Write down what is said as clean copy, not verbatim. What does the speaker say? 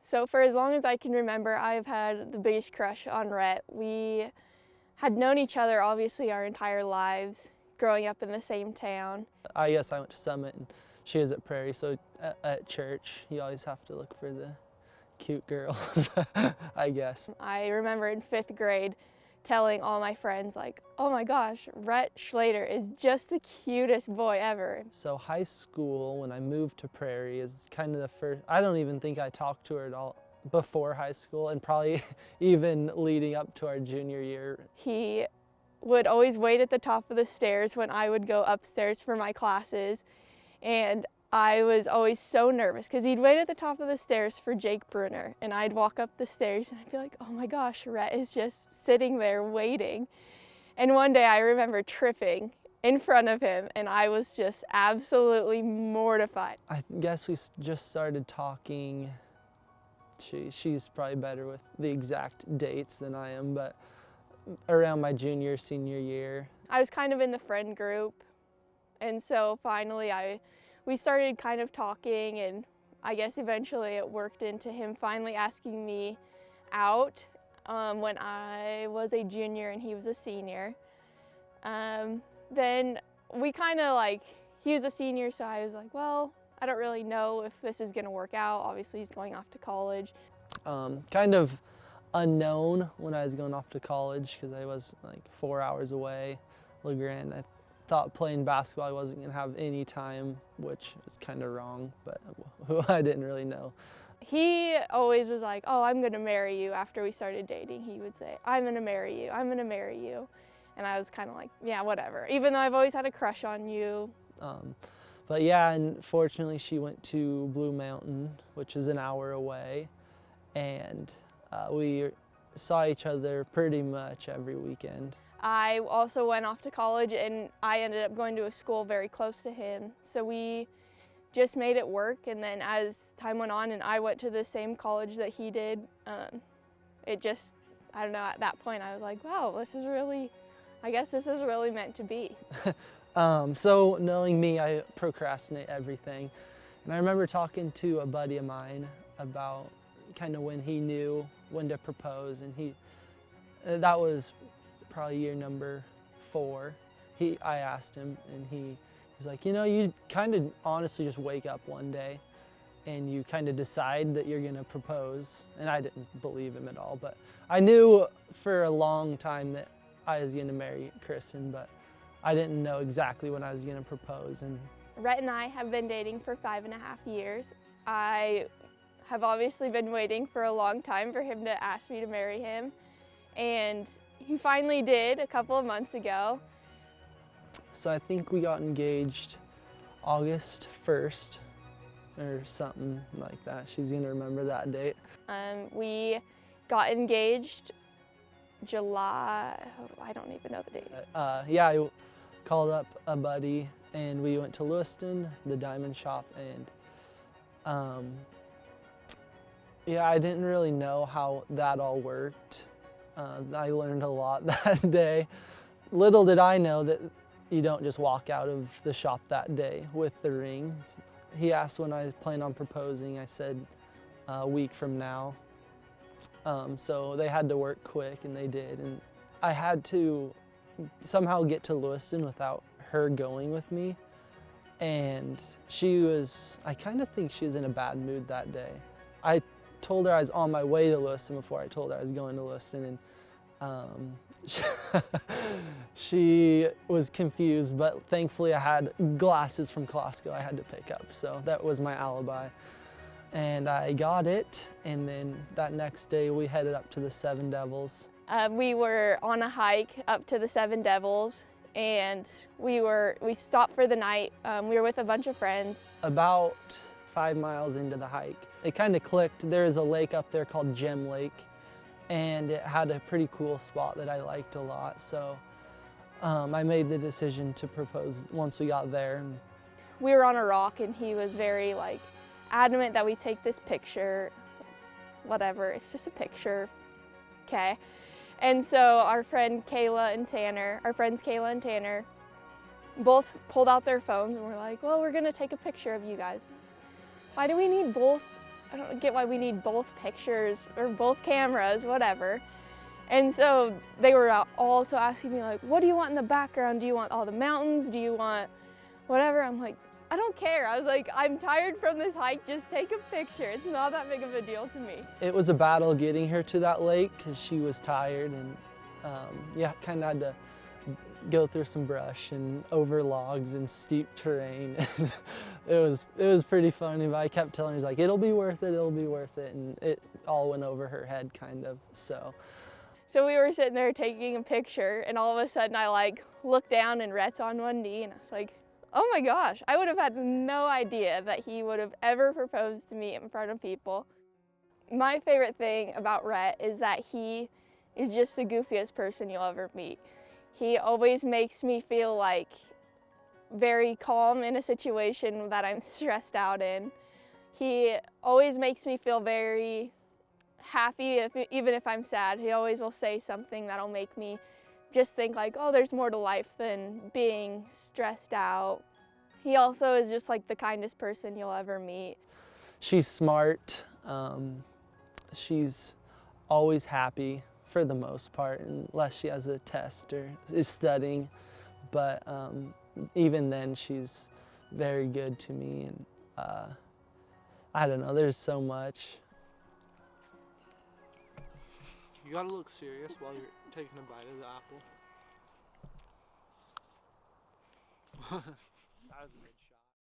So for as long as I can remember, I've had the biggest crush on Rhett. We had known each other obviously our entire lives, growing up in the same town. I guess I went to Summit and she was at Prairie, so at church you always have to look for the cute girls, I guess. I remember in 5th grade telling all my friends, like, oh my gosh, Rhett Schlater is just the cutest boy ever. So high school, when I moved to Prairie, is kind of the first, I don't even think I talked to her at all before high school, and probably even leading up to our junior year. He would always wait at the top of the stairs when I would go upstairs for my classes, and I was always so nervous because he'd wait at the top of the stairs for Jake Bruner, and I'd walk up the stairs and I'd be like, oh my gosh, Rhett is just sitting there waiting. And one day I remember tripping in front of him and I was just absolutely mortified. I guess we just started talking. She's probably better with the exact dates than I am, but around my junior, senior year. I was kind of in the friend group, and so finally we started kind of talking, and I guess eventually it worked into him finally asking me out when I was a junior and he was a senior. Then we kind of he was a senior, so I was like, well, I don't really know if this is gonna work out. Obviously he's going off to college. Kind of unknown when I was going off to college because I was like 4 hours away, LeGrand. I thought playing basketball I wasn't going to have any time, which is kind of wrong, but I didn't really know. He always was like, oh, I'm going to marry you. After we started dating, he would say, I'm going to marry you, I'm going to marry you. And I was kind of like, yeah, whatever, even though I've always had a crush on you. But yeah, and fortunately she went to Blue Mountain, which is an hour away, and we saw each other pretty much every weekend. I also went off to college and I ended up going to a school very close to him. So we just made it work, and then as time went on and I went to the same college that he did, it just, I don't know, at that point I was like, wow, I guess this is really meant to be. So knowing me, I procrastinate everything. And I remember talking to a buddy of mine about kind of when he knew when to propose, and that was probably year number 4. I asked him, and he's like, you know, you kind of honestly just wake up one day and you kind of decide that you're gonna propose. And I didn't believe him at all, but I knew for a long time that I was gonna marry Krystin, but I didn't know exactly when I was gonna propose. And Rhett and I have been dating for 5.5 years. I have obviously been waiting for a long time for him to ask me to marry him, and he finally did a couple of months ago. So I think we got engaged August 1st or something like that. She's gonna remember that date. We got engaged July, I don't even know the date. Yeah, I called up a buddy and we went to Lewiston, the diamond shop, and yeah, I didn't really know how that all worked. I learned a lot that day. Little did I know that you don't just walk out of the shop that day with the ring. He asked when I planned on proposing. I said a week from now. So they had to work quick, and they did. And I had to somehow get to Lewiston without her going with me. And I kind of think she was in a bad mood that day. I told her I was on my way to Lewiston before I told her I was going to Lewiston, and she was confused, but thankfully I had glasses from Costco I had to pick up, so that was my alibi. And I got it, and then that next day we headed up to the Seven Devils. We were on a hike up to the Seven Devils, and we stopped for the night. We were with a bunch of friends. About 5 miles into the hike, it kind of clicked. There's a lake up there called Gem Lake, and it had a pretty cool spot that I liked a lot. So I made the decision to propose once we got there. We were on a rock, and he was very adamant that we take this picture. Whatever, it's just a picture, okay? And so our friends Kayla and Tanner, both pulled out their phones and were like, well, we're gonna take a picture of you guys. Why do we need both I don't get why we need both pictures or both cameras, whatever. And so they were also asking me like, what do you want in the background? Do you want all the mountains? Do you want whatever? I'm like, I don't care. I was like, I'm tired from this hike, just take a picture. It's not that big of a deal to me. It was a battle getting her to that lake because she was tired, and yeah, kind of had to go through some brush and over logs and steep terrain. it was pretty funny, but I kept telling her, like, it'll be worth it, and it all went over her head kind of, so. So we were sitting there taking a picture, and all of a sudden I like looked down and Rhett's on one knee, and I was like, oh my gosh, I would have had no idea that he would have ever proposed to me in front of people. My favorite thing about Rhett is that he is just the goofiest person you'll ever meet. He always makes me feel like very calm in a situation that I'm stressed out in. He always makes me feel very happy, even if I'm sad. He always will say something that'll make me just think like, oh, there's more to life than being stressed out. He also is just like the kindest person you'll ever meet. She's smart. She's always happy for the most part, unless she has a test or is studying. But even then, she's very good to me. And I don't know, there's so much. You gotta look serious while you're taking a bite of the apple. That was a good shot.